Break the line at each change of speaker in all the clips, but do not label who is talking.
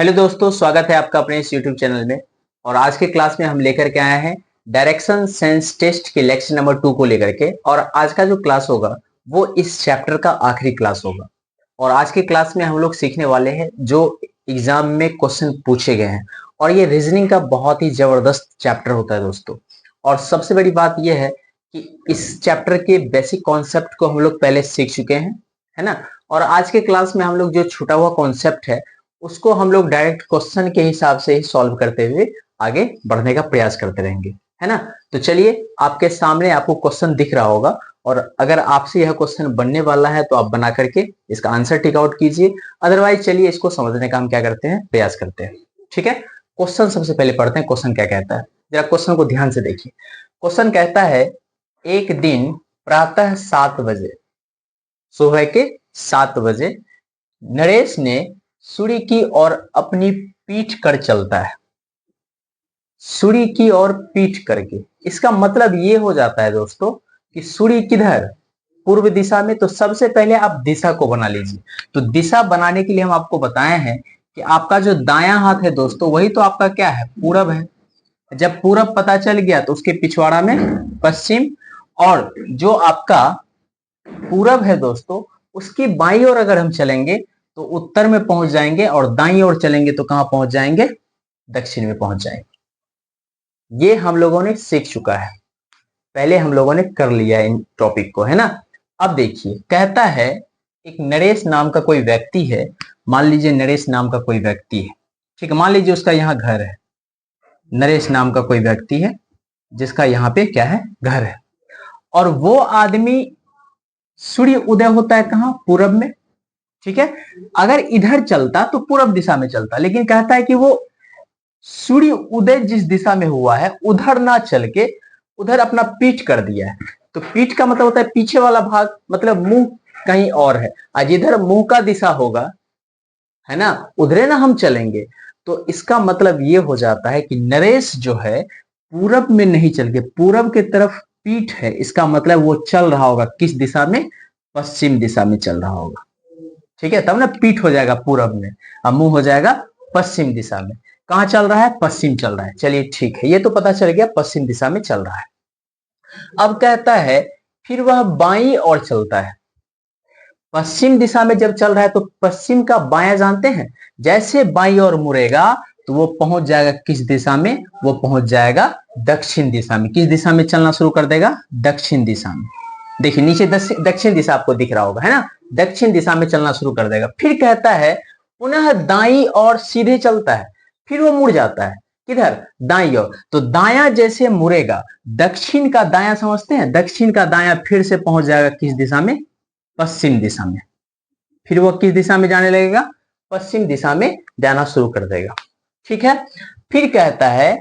Hello दोस्तों, स्वागत है आपका अपने इस यूट्यूब चैनल में। और आज के क्लास में हम लेकर के आए हैं डायरेक्शन सेंस टेस्ट के लेक्चर नंबर 2 को लेकर के। और आज का जो क्लास होगा वो इस चैप्टर का आखिरी क्लास होगा। और आज के क्लास में हम लोग सीखने वाले हैं जो एग्जाम में क्वेश्चन पूछे गए हैं। और ये रीजनिंग का बहुत ही जबरदस्त चैप्टर होता है दोस्तों। और सबसे बड़ी बात यह है कि इस चैप्टर के बेसिक कॉन्सेप्ट को हम लोग पहले सीख चुके हैं, है ना। और आज के क्लास में हम लोग जो छूटा हुआ कॉन्सेप्ट है उसको हम लोग डायरेक्ट क्वेश्चन के हिसाब से ही सॉल्व करते हुए आगे बढ़ने का प्रयास करते रहेंगे, है ना। तो चलिए, आपके सामने आपको क्वेश्चन दिख रहा होगा। और अगर आपसे यह क्वेश्चन बनने वाला है तो आप बना करके इसका आंसर टिक आउट कीजिए। अदरवाइज चलिए इसको समझने का हम क्या करते हैं, प्रयास करते हैं। ठीक है, क्वेश्चन सबसे पहले पढ़ते हैं। क्वेश्चन क्या कहता है, जरा क्वेश्चन को ध्यान से देखिए। क्वेश्चन कहता है, एक दिन प्रातः 7 बजे, सुबह के 7 बजे नरेश ने सूर्य की ओर अपनी पीठ कर चलता है। सूर्य की ओर पीठ करके, इसका मतलब ये हो जाता है दोस्तों कि सूर्य किधर, पूर्व दिशा में। तो सबसे पहले आप दिशा को बना लीजिए। तो दिशा बनाने के लिए हम आपको बताए हैं कि आपका जो दायां हाथ है दोस्तों वही तो आपका क्या है, पूरब है। जब पूरब पता चल गया तो उसके पिछवाड़ा में पश्चिम, और जो आपका पूरब है दोस्तों उसकी बाईं ओर अगर हम चलेंगे तो उत्तर में पहुंच जाएंगे, और दाईं ओर चलेंगे तो कहां पहुंच जाएंगे, दक्षिण में पहुंच जाएंगे। ये हम लोगों ने सीख चुका है, पहले हम लोगों ने कर लिया है इन टॉपिक को, है ना। अब देखिए, कहता है एक नरेश नाम का कोई व्यक्ति है। मान लीजिए नरेश नाम का कोई व्यक्ति है, ठीक है। मान लीजिए उसका यहाँ घर है। नरेश नाम का कोई व्यक्ति है जिसका यहाँ पे क्या है, घर है। और वो आदमी, सूर्य उदय होता है कहां, पूरब में, ठीक है। अगर इधर चलता तो पूरब दिशा में चलता, लेकिन कहता है कि वो सूर्य उदय जिस दिशा में हुआ है उधर ना चल के उधर अपना पीठ कर दिया है। तो पीठ का मतलब होता है पीछे वाला भाग, मतलब मुंह कहीं और है। आज इधर मुंह का दिशा होगा, है ना, उधरे ना हम चलेंगे। तो इसका मतलब ये हो जाता है कि नरेश जो है पूरब में नहीं चल के पूरब की तरफ पीठ है। इसका मतलब वो चल रहा होगा किस दिशा में, पश्चिम दिशा में चल रहा होगा, ठीक है। तब ना पीठ हो जाएगा पूरब में और मुंह हो जाएगा पश्चिम दिशा में। कहां चल रहा है, पश्चिम चल रहा है। चलिए ठीक है, ये तो पता चल गया पश्चिम दिशा में चल रहा है। अब कहता है फिर वह बाईं ओर चलता है। पश्चिम दिशा में जब चल रहा है तो पश्चिम का बायां जानते हैं, जैसे बाईं ओर मुड़ेगा तो वो पहुंच जाएगा किस दिशा में, वो पहुंच जाएगा दक्षिण दिशा में। किस दिशा में चलना शुरू कर देगा, दक्षिण दिशा में। देखिए नीचे दक्षिण दिशा आपको दिख रहा होगा, है ना। दक्षिण दिशा में चलना शुरू कर देगा। फिर कहता है पुनः दाईं ओर सीधे चलता है। फिर वो मुड़ जाता है किधर, दाईं ओर। तो दायां जैसे मुड़ेगा, दक्षिण का दायां समझते हैं, दक्षिण का दायां फिर से पहुंच जाएगा किस दिशा में, पश्चिम दिशा में। फिर वो किस दिशा में जाने लगेगा, पश्चिम दिशा में जाना शुरू कर देगा, ठीक है। फिर कहता है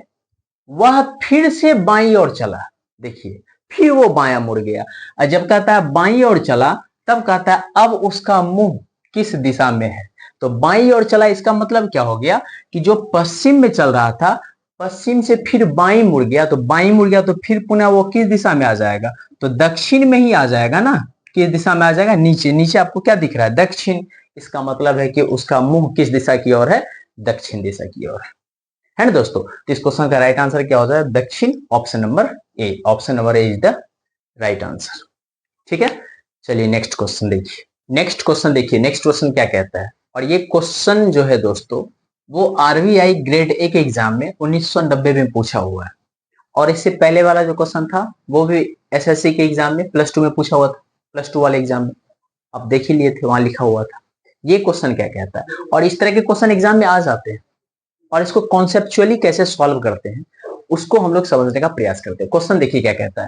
वह फिर से बाईं ओर चला। देखिए फिर वो बायां मुड़ गया। और जब कहता है बाईं ओर चला तब कहता है अब उसका मुंह किस दिशा में है। तो बाईं ओर चला, इसका मतलब क्या हो गया कि जो पश्चिम में चल रहा था, पश्चिम से फिर बाईं मुड़ गया। तो बाईं मुड़ गया तो फिर पुनः वो किस दिशा में आ जाएगा, तो दक्षिण में ही आ जाएगा ना। किस दिशा में आ जाएगा, नीचे। नीचे आपको क्या दिख रहा है, दक्षिण। इसका मतलब है कि उसका मुंह किस दिशा की ओर है, दक्षिण दिशा की ओर है ना दोस्तों। तो इस क्वेश्चन का राइट आंसर क्या हो जाएगा, दक्षिण। Option number A, option number A is the right answer, ठीक है। चलिए नेक्स्ट क्वेश्चन देखिए। नेक्स्ट क्वेश्चन देखिए, नेक्स्ट क्वेश्चन क्या कहता है। और ये क्वेश्चन जो है दोस्तों वो आरबीआई ग्रेड 1 एग्जाम में 1990 में पूछा हुआ है। और इससे पहले वाला जो क्वेश्चन था वो भी एसएससी के एग्जाम में +2 में पूछा हुआ था, +2 वाले एग्जाम में। आप देख ही लिए थे, वहां लिखा हुआ था। ये क्वेश्चन क्या कहता है, और इस तरह के क्वेश्चन एग्जाम में आ जाते हैं, और इसको कॉन्सेप्चुअली कैसे सॉल्व करते हैं उसको हम लोग समझने का प्रयास करते हैं। क्वेश्चन देखिए क्या कहता है।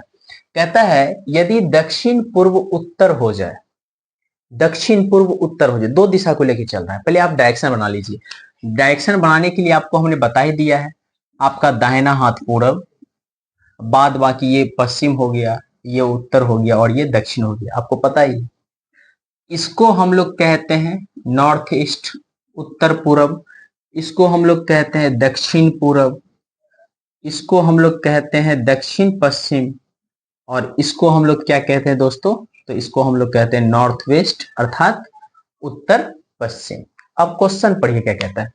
कहता है यदि दक्षिण पूर्व उत्तर हो जाए, दक्षिण पूर्व उत्तर हो जाए, दो दिशा को लेकर चल रहा है। पहले आप डायरेक्शन बना लीजिए। डायरेक्शन बनाने के लिए आपको हमने बता ही दिया है, आपका दाहिना हाथ पूरब, बाद बाकी ये पश्चिम हो गया, ये उत्तर हो गया, और ये दक्षिण हो गया, आपको पता ही। इसको हम लोग कहते हैं नॉर्थ ईस्ट, उत्तर पूरब। इसको हम लोग कहते हैं दक्षिण पूरब। इसको हम लोग कहते हैं दक्षिण पश्चिम। और इसको हम लोग क्या कहते हैं दोस्तों, तो इसको हम लोग कहते हैं नॉर्थ वेस्ट, अर्थात उत्तर पश्चिम। अब क्वेश्चन पढ़िए क्या कहता है।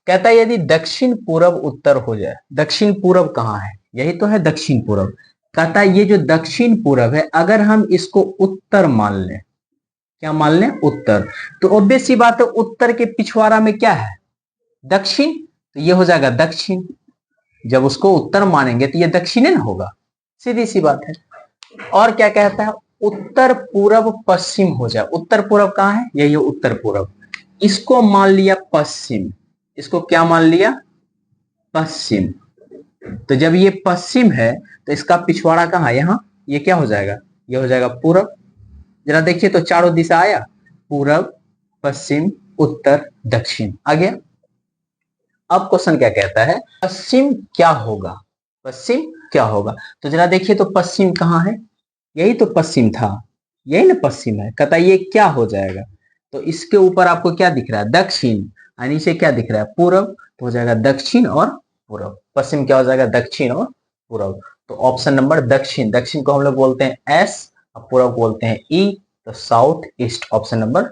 कहता है यदि दक्षिण पूरब उत्तर हो जाए, दक्षिण पूरब कहाँ है, यही तो है दक्षिण पूरब। कहता है ये जो दक्षिण पूरब है अगर हम इसको उत्तर मान लें, क्या मान लें, उत्तर, तो ऑब्वियस सी बात है उत्तर के पिछवाड़ा में क्या है, दक्षिण, तो ये हो जाएगा दक्षिण। जब उसको उत्तर मानेंगे तो ये दक्षिण ना होगा, सीधी सी बात है। और क्या कहता है, उत्तर पूरब पश्चिम हो जाए, उत्तर पूरब कहाँ है, यही है उत्तर पूरब, इसको मान लिया पश्चिम, इसको क्या मान लिया, पश्चिम। तो जब ये पश्चिम है तो इसका पिछवाड़ा कहाँ है, यहाँ, ये क्या हो जाएगा, ये हो जाएगा पूरब। जरा देखिए तो चारों दिशा आया, पूरब, पश्चिम, उत्तर, दक्षिण आ गया। अब क्वेश्चन क्या कहता है, पश्चिम क्या होगा, पश्चिम क्या होगा, तो जरा देखिए तो पश्चिम कहाँ है, यही तो पश्चिम था, यही ना पश्चिम है। कहता है ये क्या हो जाएगा, तो इसके ऊपर आपको क्या दिख रहा है, दक्षिण, और नीचे क्या दिख रहा है, पूरब, तो हो जाएगा दक्षिण और पूरब। पश्चिम क्या हो जाएगा, दक्षिण और पूरब। तो ऑप्शन नंबर दक्षिण, दक्षिण को हम लोग बोलते हैं एस और पूरब बोलते हैं ई, तो south east, option number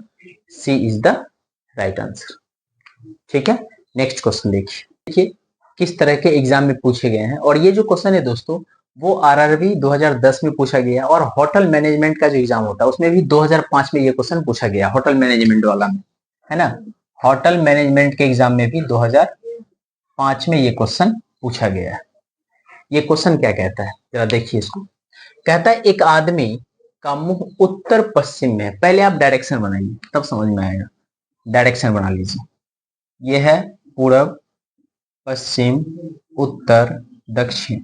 C is the right answer. ठीक है, नेक्स्ट क्वेश्चन देखिए किस तरह के एग्जाम में पूछे गए हैं। और ये जो क्वेश्चन है दोस्तों वो आरआरबी 2010 में पूछा गया, और होटल मैनेजमेंट का जो एग्जाम होता है उसमें भी 2005 में ये क्वेश्चन पूछा गया, होटल मैनेजमेंट वाला में, है ना, होटल मैनेजमेंट के एग्जाम में भी 2005 में ये क्वेश्चन पूछा गया है। ये क्वेश्चन क्या कहता है, जरा देखिए इसको। कहता है एक आदमी का मुंह उत्तर पश्चिम में है, पहले आप डायरेक्शन बनाइए तब समझ में आएगा, डायरेक्शन बना लीजिए, ये है पूरब, पश्चिम, उत्तर, दक्षिण।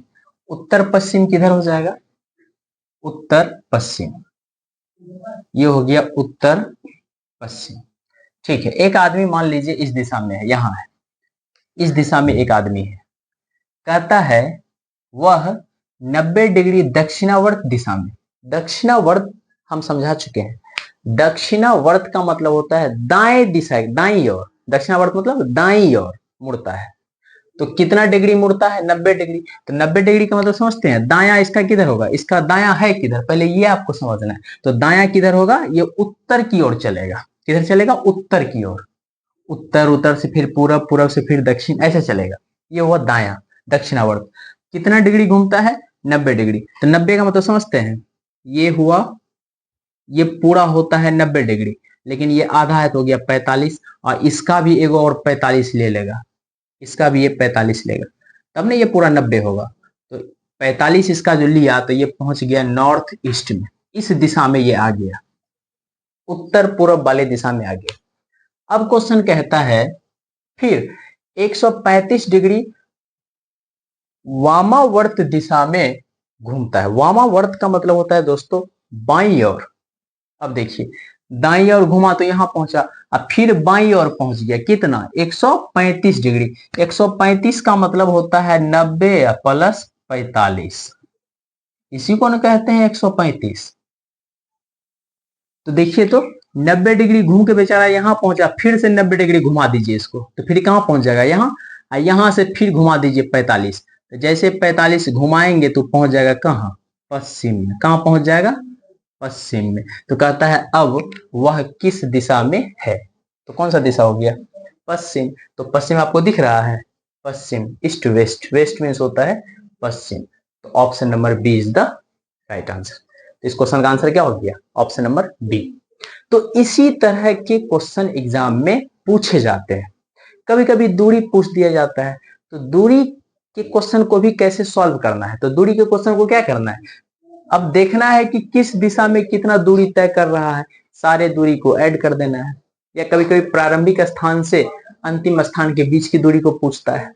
उत्तर पश्चिम किधर हो जाएगा, उत्तर पश्चिम, ये हो गया उत्तर पश्चिम। ठीक है, एक आदमी मान लीजिए इस दिशा में है, यहां है, इस दिशा में एक आदमी है। कहता है वह 90 डिग्री दक्षिणावर्त दिशा में, दक्षिणावर्त हम समझा चुके हैं, दक्षिणावर्त का मतलब होता है दाएं दिशा, दाईं ओर, दक्षिणावर्त मतलब दाईं ओर मुड़ता है। तो कितना डिग्री मुड़ता है, 90 डिग्री। तो 90 डिग्री का मतलब समझते हैं, दायां इसका किधर होगा, इसका दायां है किधर, पहले ये आपको समझना है। तो दायां किधर होगा, ये उत्तर की ओर चलेगा, किधर चलेगा, उत्तर की ओर, उत्तर, उत्तर से फिर पूरब, पूरब से फिर दक्षिण, ऐसे चलेगा। ये हुआ दायां, दक्षिणावर्त। कितना डिग्री घूमता है, 90 डिग्री। तो 90 का मतलब समझते हैं, ये हुआ, ये पूरा होता है 90 डिग्री, लेकिन ये आधा है तो हो गया 45, और इसका भी एक और 45 ले लेगा, इसका भी ये 45 लेगा, तब ना ये पूरा 90 होगा। तो 45 इसका जो लिया तो ये पहुंच गया नॉर्थ ईस्ट में, इस दिशा में ये आ गया, उत्तर पूर्व वाले दिशा में आ गया। अब क्वेश्चन कहता है फिर 135 डिग्री वामावर्त दिशा में घूमता है। वामावर्त का मतलब होता है दोस्तों बाईं ओर। अब देखिए दाईं ओर घुमा तो यहां पहुंचा, अब फिर बाईं ओर पहुंच गया, कितना, 135 डिग्री। 135 का मतलब होता है 90 प्लस 45, इसी को ना कहते हैं 135। तो देखिए तो 90 डिग्री घूम के बेचारा यहां पहुंचा, फिर से 90 डिग्री घुमा दीजिए इसको, तो फिर कहां पहुंच जाएगा, यहां, यहां से फिर घुमा दीजिए 45। तो जैसे 45 घुमाएंगे तो पहुंच जाएगा कहां, पश्चिम में। कहां पहुंच जाएगा, पश्चिम में। तो कहता है अब वह किस दिशा में है, तो कौन सा दिशा हो गया, पश्चिम। तो पश्चिम आपको दिख रहा है, पश्चिम, ईस्ट वेस्ट, वेस्ट मीन्स होता है पश्चिम। तो option number B is the right answer. तो इस क्वेश्चन का आंसर क्या हो गया, ऑप्शन नंबर बी। तो इसी तरह के क्वेश्चन एग्जाम में पूछे जाते हैं। कभी कभी दूरी पूछ दिया जाता है, तो दूरी के क्वेश्चन को भी कैसे सॉल्व करना है, तो दूरी के क्वेश्चन को क्या करना है, अब देखना है कि किस दिशा में कितना दूरी तय कर रहा है, सारे दूरी को ऐड कर देना है। या कभी कभी प्रारंभिक स्थान से अंतिम स्थान के बीच की दूरी को पूछता है,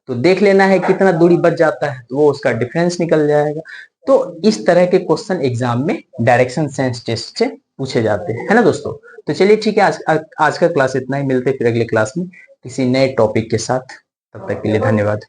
तो देख लेना है कितना दूरी बच जाता है, तो वो उसका डिफरेंस निकल जाएगा। तो इस तरह के क्वेश्चन एग्जाम में डायरेक्शन सेंस टेस्ट से पूछे जाते हैं, है ना दोस्तों। तो चलिए ठीक है, आज का क्लास इतना ही, मिलते फिर अगले क्लास में किसी नए टॉपिक के साथ, तब तक के लिए धन्यवाद।